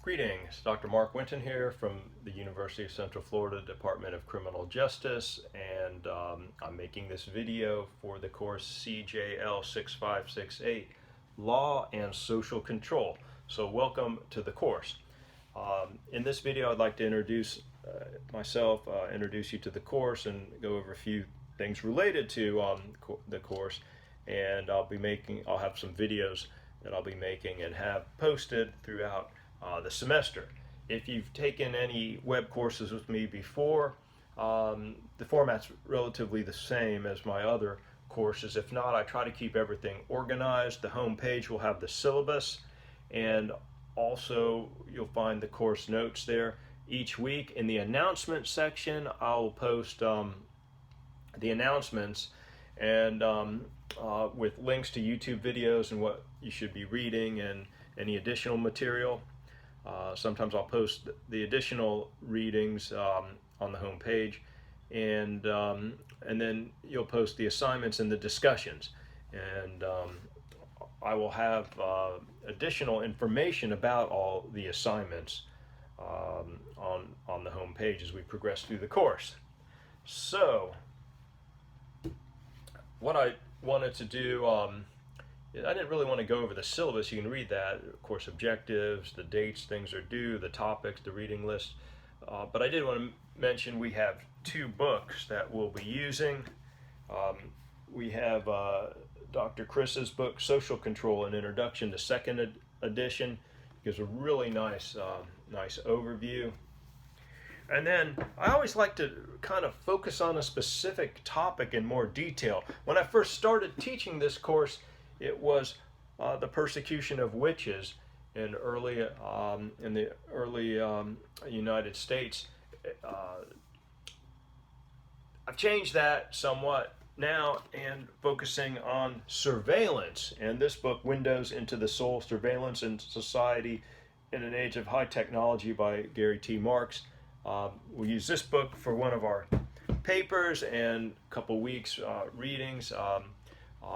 Greetings, Dr. Mark Winton here from the University of Central Florida Department of Criminal Justice, and I'm making this video for the course CJL 6568, Law and Social Control. So welcome to the course. In this video I'd like to introduce myself, introduce you to the course, and go over a few things related to the course, and I'll have some videos that I'll be making and have posted throughout the semester. If you've taken any web courses with me before, the format's relatively the same as my other courses. If not, I try to keep everything organized. The home page will have the syllabus, and also you'll find the course notes there. Each week in the announcement section, I'll post the announcements and with links to YouTube videos and what you should be reading and any additional material. Sometimes I'll post the additional readings on the home page, and then you'll post the assignments and the discussions, and I will have additional information about all the assignments on the home page as we progress through the course. So what I wanted to do, I didn't really want to go over the syllabus. You can read that, of course, objectives, the dates things are due, the topics, the reading list. But I did want to mention we have two books that we'll be using. We have Dr. Chris's book, Social Control, An Introduction to Second Edition. Gives a really nice overview. And then I always like to kind of focus on a specific topic in more detail. When I first started teaching this course, it was the persecution of witches in the early United States. I've changed that somewhat now and focusing on surveillance. And this book, Windows into the Soul, Surveillance in Society in an Age of High Technology by Gary T. Marks. We'll use this book for one of our papers and a couple weeks readings.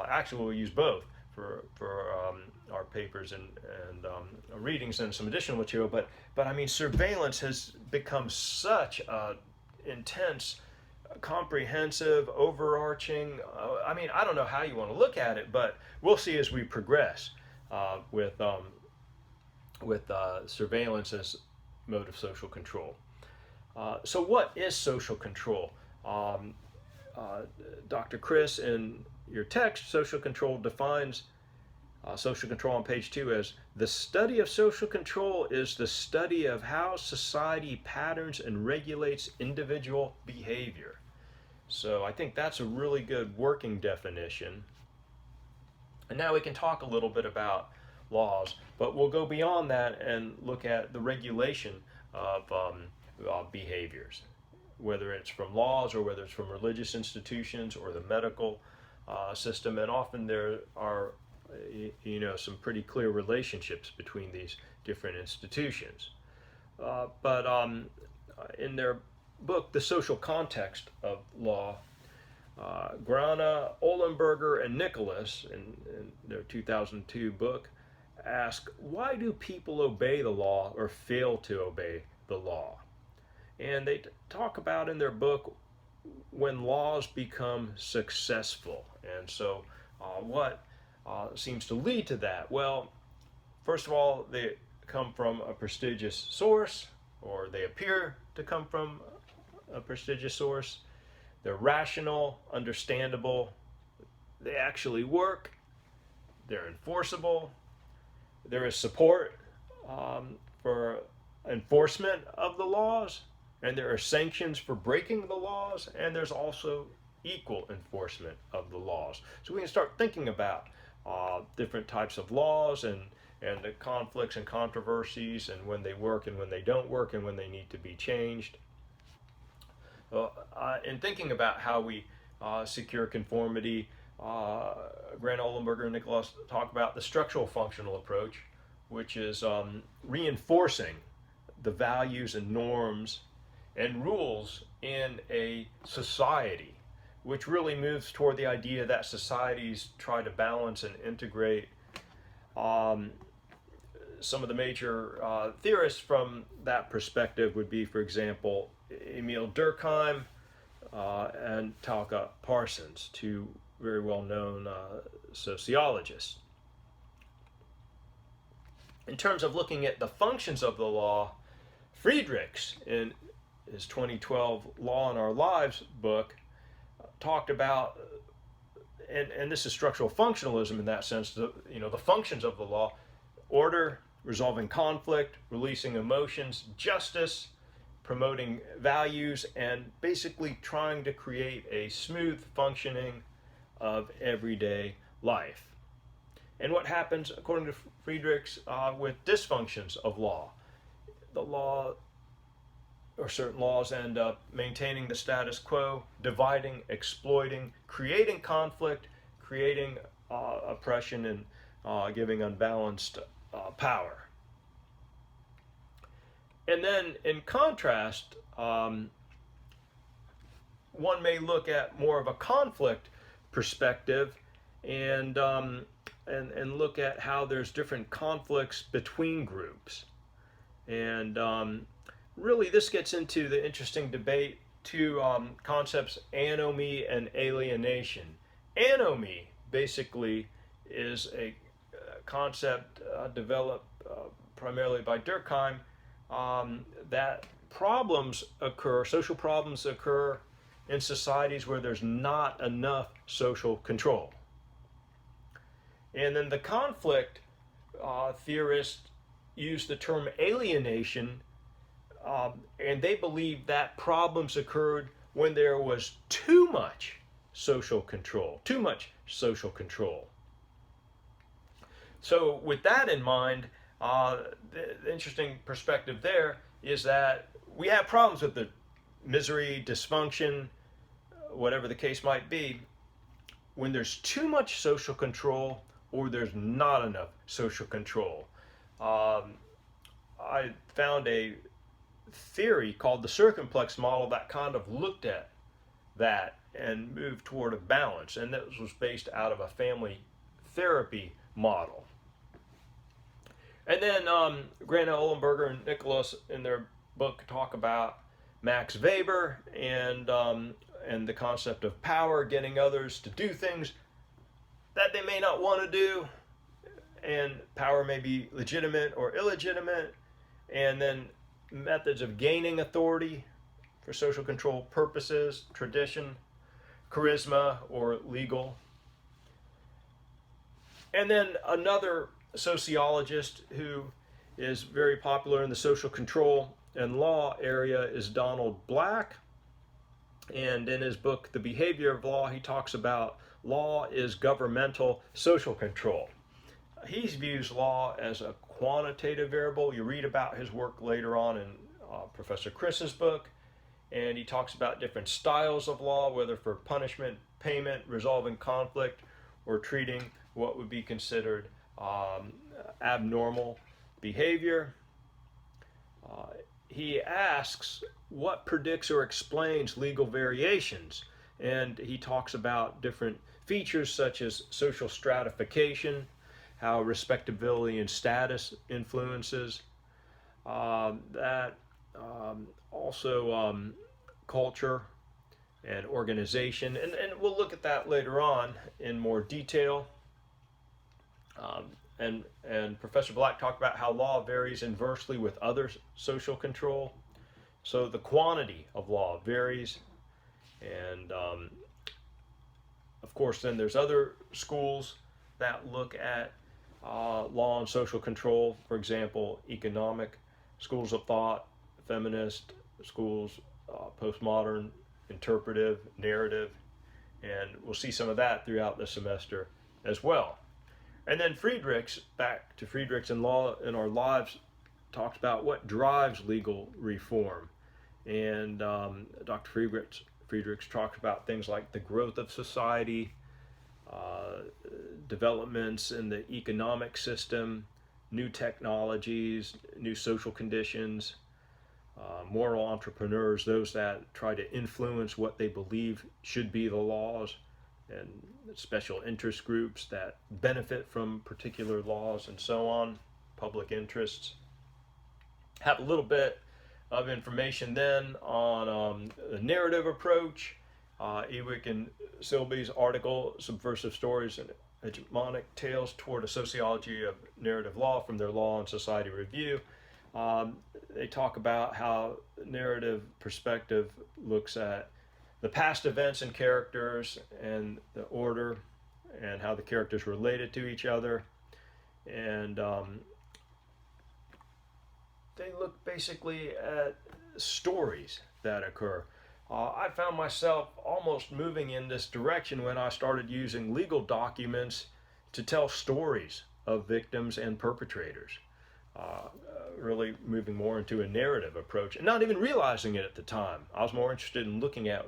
Actually, we'll use both for our papers and readings and some additional material. But I mean, surveillance has become such a intense, comprehensive, overarching. I mean, I don't know how you want to look at it, but we'll see as we progress with surveillance as mode of social control. So what is social control? Dr. Chris, in your text, social control defines social control on page 2 as the study of social control is the study of how society patterns and regulates individual behavior. So I think that's a really good working definition. And now we can talk a little bit about laws, but we'll go beyond that and look at the regulation of behaviors, whether it's from laws or whether it's from religious institutions or the medical system. And often there are some pretty clear relationships between these different institutions. But in their book, The Social Context of Law, Grana, Ollenberger, and Nicholas, in their 2002 book, ask, why do people obey the law or fail to obey the law? And they talk about in their book when laws become successful. And so what seems to lead to that? Well, first of all, they come from a prestigious source, or they appear to come from a prestigious source. They're rational, understandable, they actually work, they're enforceable, there is support for enforcement of the laws, and there are sanctions for breaking the laws, and there's also equal enforcement of the laws. So we can start thinking about different types of laws and the conflicts and controversies, and when they work and when they don't work, and when they need to be changed. In thinking about how we secure conformity, Grant, Ollenberger, and Nicholas talk about the structural functional approach, which is reinforcing the values and norms and rules in a society, which really moves toward the idea that societies try to balance and integrate some of the major theorists from that perspective would be, for example, Emil Durkheim and Talcott Parsons, two very well-known sociologists. In terms of looking at the functions of the law, Friedrichs, in his 2012 Law in Our Lives book, talked about, and this is structural functionalism in that sense, the functions of the law: order, resolving conflict, releasing emotions, justice, promoting values, and basically trying to create a smooth functioning of everyday life. And what happens, according to Friedrichs, with dysfunctions of law? The law, or certain laws, end up maintaining the status quo, dividing, exploiting, creating conflict, creating oppression, and giving unbalanced power. And then, in contrast, one may look at more of a conflict perspective and look at how there's different conflicts between groups. And really, this gets into the interesting debate, two concepts, anomie and alienation. Anomie basically is a concept developed primarily by Durkheim, that problems occur, social problems occur in societies where there's not enough social control. And then the conflict theorists use the term alienation, and they believe that problems occurred when there was too much social control. So with that in mind, the interesting perspective there is that we have problems with the misery, dysfunction, whatever the case might be, when there's too much social control or there's not enough social control. I found a theory called the circumplex model that kind of looked at that and moved toward a balance, and that was based out of a family therapy model. And then Grant Ullenberger and Nicholas, in their book, talk about Max Weber and the concept of power, getting others to do things that they may not want to do, and power may be legitimate or illegitimate, and then methods of gaining authority for social control purposes, tradition, charisma, or legal. And then another sociologist who is very popular in the social control and law area is Donald Black. And in his book, The Behavior of Law, he talks about law is governmental social control. He views law as a quantitative variable. You read about his work later on in Professor Chris's book, and he talks about different styles of law, whether for punishment, payment, resolving conflict, or treating what would be considered abnormal behavior. He asks what predicts or explains legal variations, and he talks about different features such as social stratification, how respectability and status influences that, also culture and organization, and we'll look at that later on in more detail. And Professor Black talked about how law varies inversely with other social control. So the quantity of law varies, and of course then there's other schools that look at law and social control. For example, economic schools of thought, feminist schools, postmodern, interpretive, narrative, and we'll see some of that throughout the semester as well. And then Friedrichs, back to Friedrichs and Law in Our Lives, talks about what drives legal reform. And Dr. Friedrichs talks about things like the growth of society, developments in the economic system, new technologies, new social conditions, moral entrepreneurs, those that try to influence what they believe should be the laws, and special interest groups that benefit from particular laws, and so on. public interests. Have a little bit of information then on the narrative approach, Ewick and Silby's article, Subversive Stories and Hegemonic Tales Toward a Sociology of Narrative Law from their Law and Society Review. They talk about how narrative perspective looks at the past events and characters and the order and how the characters related to each other. And they look basically at stories that occur. I found myself almost moving in this direction when I started using legal documents to tell stories of victims and perpetrators. Really moving more into a narrative approach and not even realizing it at the time. I was more interested in looking at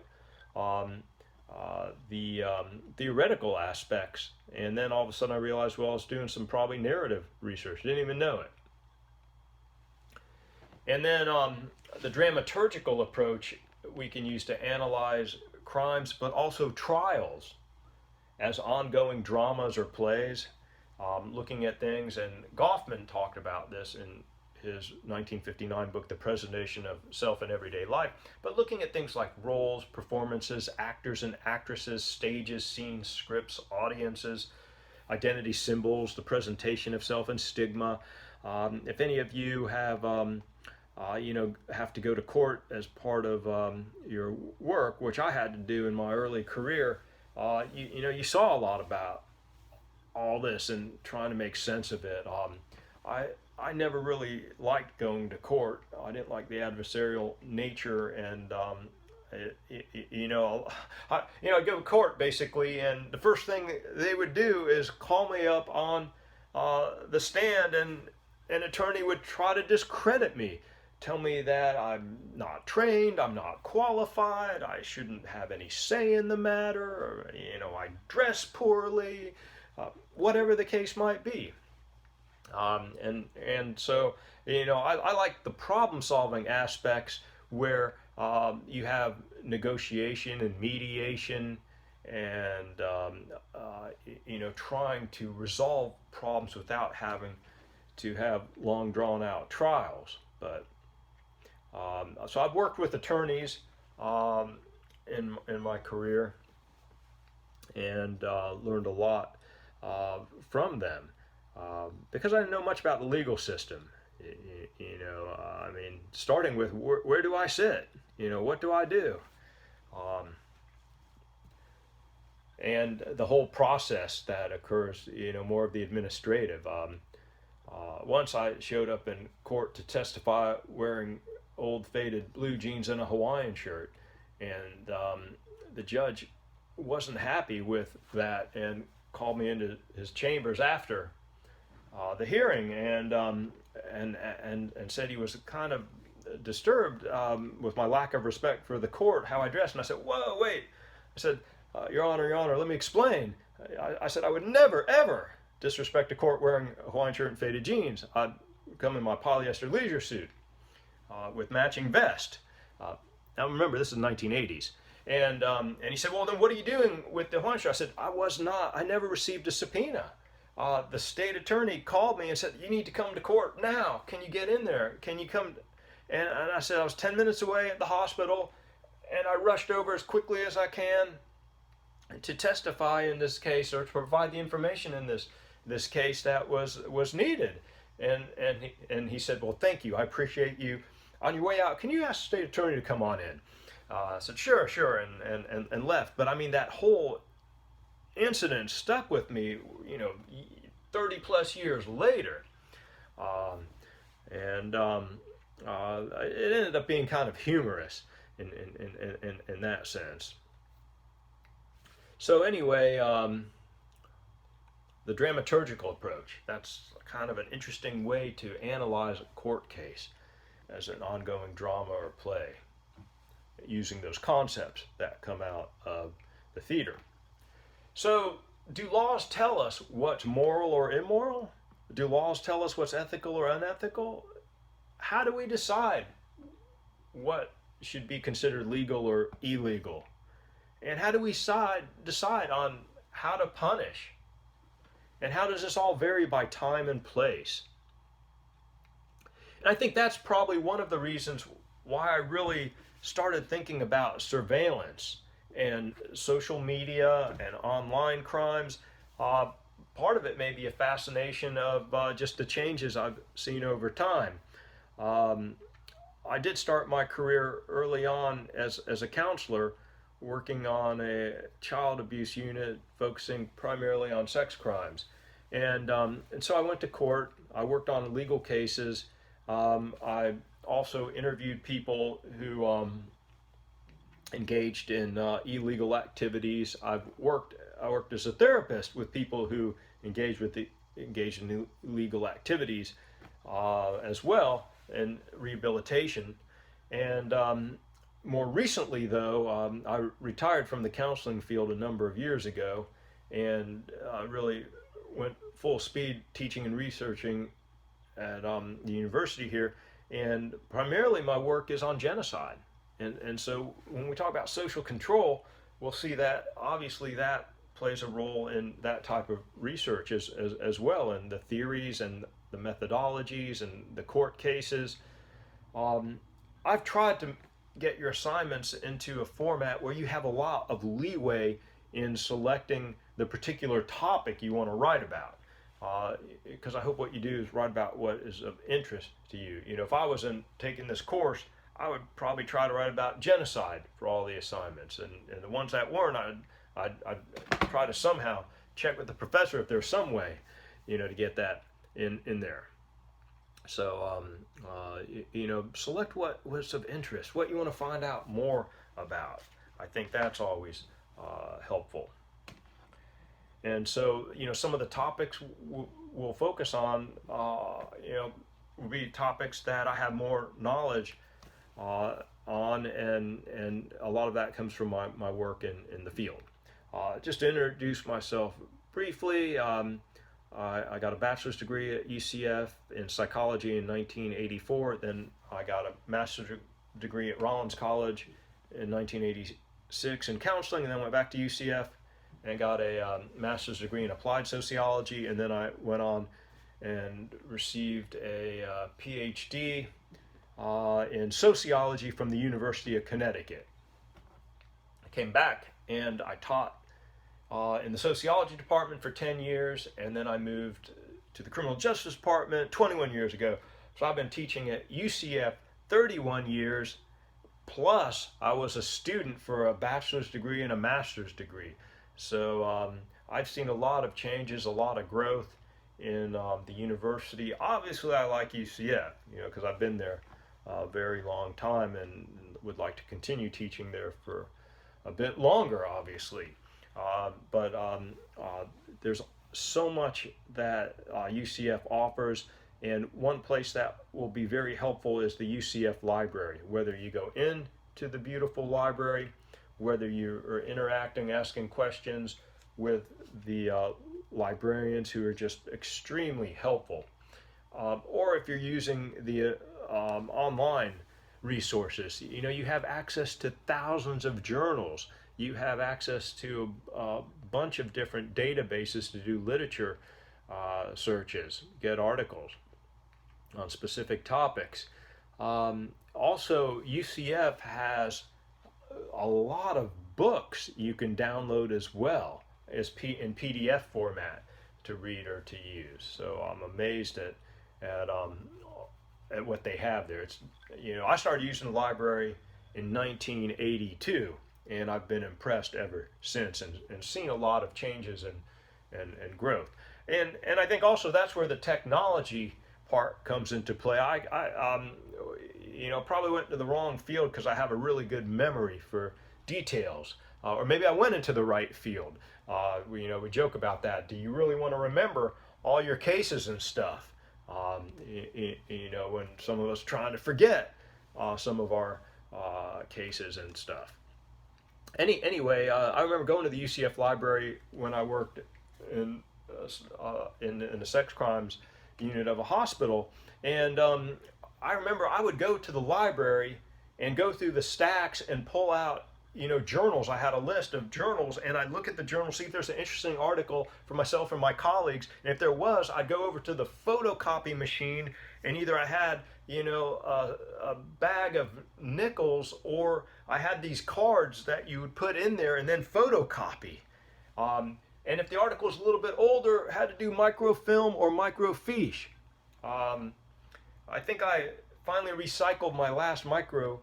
the theoretical aspects, and then all of a sudden I realized, well, I was doing some probably narrative research. Didn't even know it. And then the dramaturgical approach we can use to analyze crimes, but also trials as ongoing dramas or plays, looking at things. And Goffman talked about this in his 1959 book, The Presentation of Self in Everyday Life, but looking at things like roles, performances, actors and actresses, stages, scenes, scripts, audiences, identity symbols, the presentation of self and stigma. If any of you have have to go to court as part of your work, which I had to do in my early career, you saw a lot about all this and trying to make sense of it. I never really liked going to court. I didn't like the adversarial nature, and I'd go to court basically, and the first thing they would do is call me up on the stand, and an attorney would try to discredit me. Tell me that I'm not trained, I'm not qualified, I shouldn't have any say in the matter, or, I dress poorly, whatever the case might be. So, I like the problem-solving aspects where you have negotiation and mediation and, trying to resolve problems without having to have long drawn-out trials. But so I've worked with attorneys in my career and learned a lot from them because I didn't know much about the legal system. Starting with where do I sit? What do I do? And the whole process that occurs, more of the administrative. Once I showed up in court to testify wearing old faded blue jeans and a Hawaiian shirt, and the judge wasn't happy with that and called me into his chambers after the hearing and said he was kind of disturbed with my lack of respect for the court, how I dressed. And I said, whoa, wait. I said, Your Honor, let me explain. I said I would never, ever disrespect a court wearing a Hawaiian shirt and faded jeans. I'd come in my polyester leisure suit with matching vest. Now remember, this is the 1980s. And he said, well, then what are you doing with the Hawaiian shirt? I said, I never received a subpoena. The state attorney called me and said, you need to come to court now. Can you get in there? Can you come? And I said, I was 10 minutes away at the hospital, and I rushed over as quickly as I can to testify in this case, or to provide the information in this case that was needed. And he said, well, thank you. I appreciate you. On your way out, can you ask the state attorney to come on in? I said, sure, and left. But that whole incident stuck with me, 30 plus years later. It ended up being kind of humorous in that sense. So anyway, the dramaturgical approach, that's kind of an interesting way to analyze a court case as an ongoing drama or play, using those concepts that come out of the theater. So, do laws tell us what's moral or immoral? Do laws tell us what's ethical or unethical? How do we decide what should be considered legal or illegal? And how do we decide on how to punish? And how does this all vary by time and place? And I think that's probably one of the reasons why I really started thinking about surveillance and social media and online crimes. Part of it may be a fascination of just the changes I've seen over time. Um, I did start my career early on as a counselor, working on a child abuse unit focusing primarily on sex crimes. And so I went to court. I worked on legal cases. I also interviewed people who engaged in illegal activities. I worked as a therapist with people who engaged in illegal activities as well, and rehabilitation. And more recently, though, I retired from the counseling field a number of years ago, and really went full speed teaching and researching at the university here. And primarily, my work is on genocide. And so when we talk about social control, we'll see that obviously that plays a role in that type of research as well, and the theories and the methodologies and the court cases. I've tried to get your assignments into a format where you have a lot of leeway in selecting the particular topic you want to write about. Because I hope what you do is write about what is of interest to you. You know, if I was taking this course, I would probably try to write about genocide for all the assignments, and the ones that weren't, I'd try to somehow check with the professor if there's some way, to get that in there. So, select what was of interest, what you want to find out more about. I think that's always helpful. And so, some of the topics we'll focus on, will be topics that I have more knowledge on, and a lot of that comes from my work in the field. Just to introduce myself briefly, I got a bachelor's degree at UCF in psychology in 1984. Then I got a master's degree at Rollins College in 1986 in counseling, and then went back to UCF and got a master's degree in applied sociology. And then I went on and received a PhD in sociology from the University of Connecticut. I came back and I taught in the sociology department for 10 years, and then I moved to the criminal justice department 21 years ago. So I've been teaching at UCF 31 years, plus I was a student for a bachelor's degree and a master's degree. So I've seen a lot of changes, a lot of growth in the university. Obviously, I like UCF, because I've been there a very long time and would like to continue teaching there for a bit longer, obviously. But there's so much that UCF offers, and one place that will be very helpful is the UCF library. Whether you go into the beautiful library, whether you are interacting, asking questions with the librarians who are just extremely helpful, or if you're using the online resources, you have access to thousands of journals. You have access to a bunch of different databases to do literature searches, get articles on specific topics. Also, UCF has a lot of books you can download as well as in PDF format to read or to use. So I'm amazed at what they have there. It's I started using the library in 1982. And I've been impressed ever since, and seen a lot of changes and growth. And I think also that's where the technology part comes into play. I probably went to the wrong field because I have a really good memory for details, or maybe I went into the right field. We joke about that. Do you really want to remember all your cases and stuff? When some of us are trying to forget some of our cases and stuff. Anyway, I remember going to the UCF library when I worked in the sex crimes unit of a hospital, and I remember I would go to the library and go through the stacks and pull out journals. I had a list of journals, and I'd look at the journal, see if there's an interesting article for myself and my colleagues. And if there was, I'd go over to the photocopy machine, and either I had, a bag of nickels, or I had these cards that you would put in there and then photocopy. And if the article was a little bit older, I had to do microfilm or microfiche. I think I finally recycled my last microfiche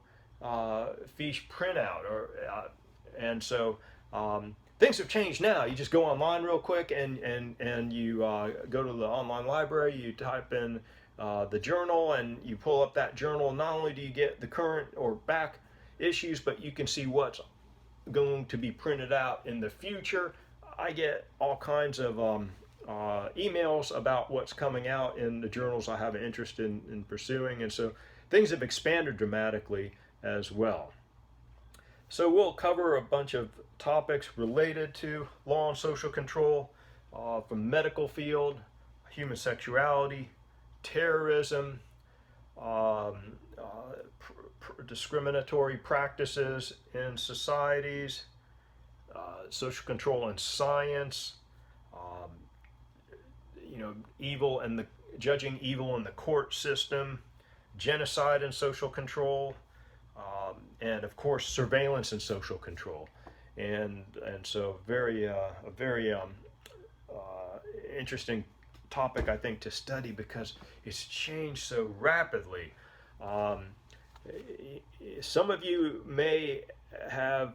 printout, and so things have changed now. You just go online real quick, and you go to the online library. You type in the journal, and you pull up that journal. Not only do you get the current or back issues, but you can see what's going to be printed out in the future. I get all kinds of emails about what's coming out in the journals I have an interest in pursuing, and so things have expanded dramatically as well. So we'll cover a bunch of topics related to law and social control, from medical field, human sexuality, terrorism, discriminatory practices in societies, social control in science, evil and judging evil in the court system, genocide and social control, and of course surveillance and social control. And so a very interesting topic, I think, to study, because it's changed so rapidly. Some of you may have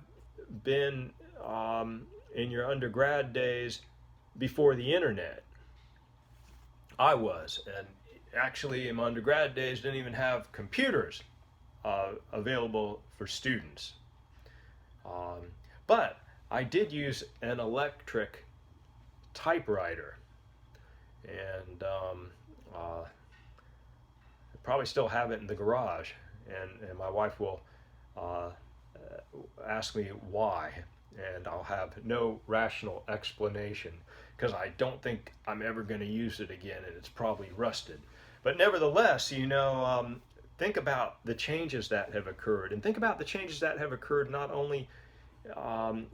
been in your undergrad days before the internet. I was, and actually in my undergrad days didn't even have computers available for students. But I did use an electric typewriter, and I probably still have it in the garage, and my wife will ask me why, and I'll have no rational explanation, because I don't think I'm ever going to use it again, and it's probably rusted. But nevertheless, think about the changes that have occurred, and think about the changes that have occurred not only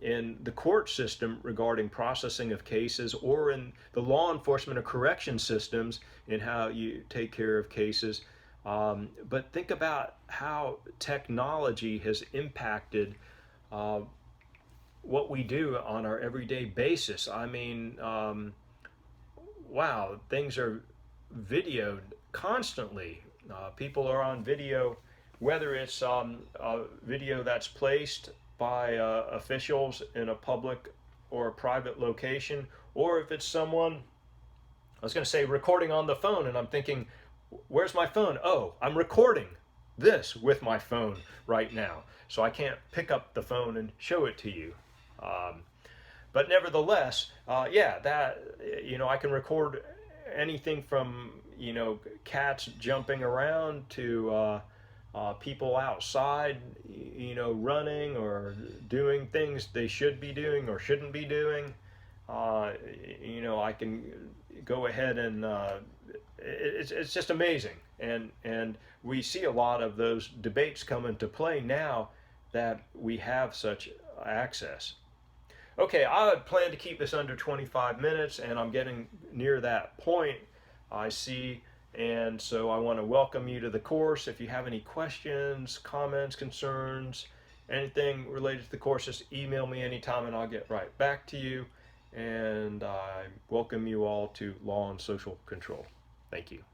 in the court system regarding processing of cases, or in the law enforcement or correction systems in how you take care of cases, but think about how technology has impacted what we do on our everyday basis. I mean, wow, things are videoed constantly. People are on video, whether it's a video that's placed by officials in a public or a private location, or if it's someone, I was going to say recording on the phone, and I'm thinking, where's my phone? Oh, I'm recording this with my phone right now, so I can't pick up the phone and show it to you. But nevertheless, I can record anything from cats jumping around to people outside, running or doing things they should be doing or shouldn't be doing. I can go ahead and it's just amazing, and we see a lot of those debates come into play now that we have such access. Okay, I had planned to keep this under 25 minutes, and I'm getting near that point, I see. And so I want to welcome you to the course. If you have any questions, comments, concerns, anything related to the course, just email me anytime and I'll get right back to you. And I welcome you all to Law and Social Control. Thank you.